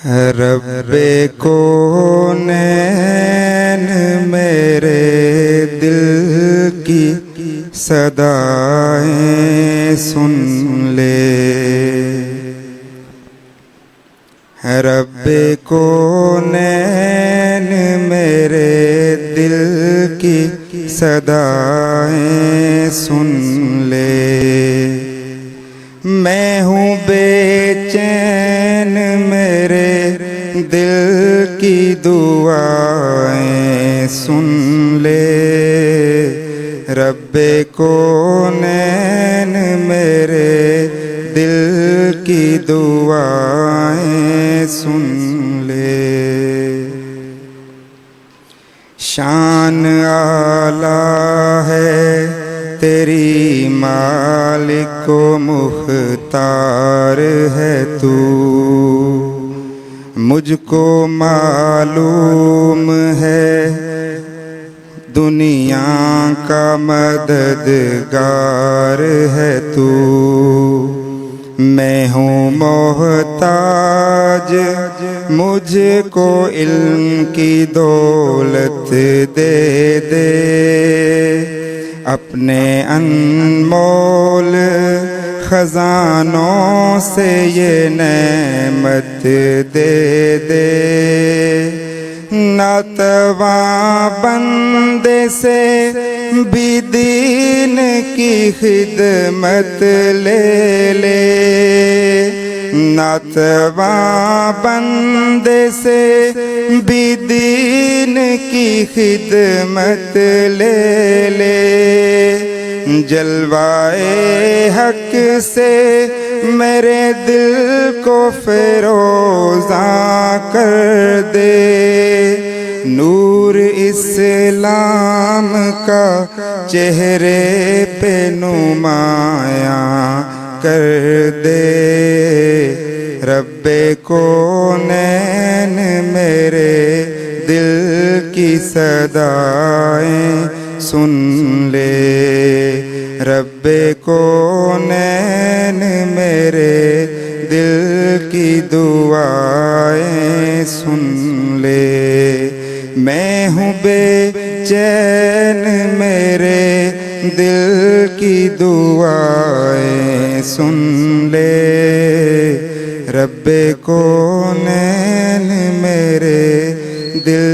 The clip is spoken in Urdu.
رب کونین میرے دل کی صدائیں سن لے، رب کونین میرے دل کی صدائیں سن لے۔ میں ہوں بے چین میرے دل کی دعائیں سن لے، رب کونین میرے دل کی دعائیں سن لے۔ شان اعلیٰ ہے تیری مالک و مختار ہے تو، مجھ کو معلوم ہے دنیا کا مددگار ہے تو۔ میں ہوں محتاج، مجھ کو علم کی دولت دے دے، اپنے انمول خزانوں سے یہ نعمت دے دے۔ ناتواں بندے سے بھی دین کی خدمت لے لے، ناتواں بندے سے بھی دین کی خدمت لے لے۔ جلوائے حق سے میرے دل کو فیروزاں کر دے، نور اسلام کا چہرے پہ نمایاں کر دے۔ رب کونین میرے دل کی صدائیں سن لے، رب کونین میرے دل کی دعائیں سن لے۔ میں ہوں بے چین میرے دل کی دعائیں سن لے، رب کونین میرے دل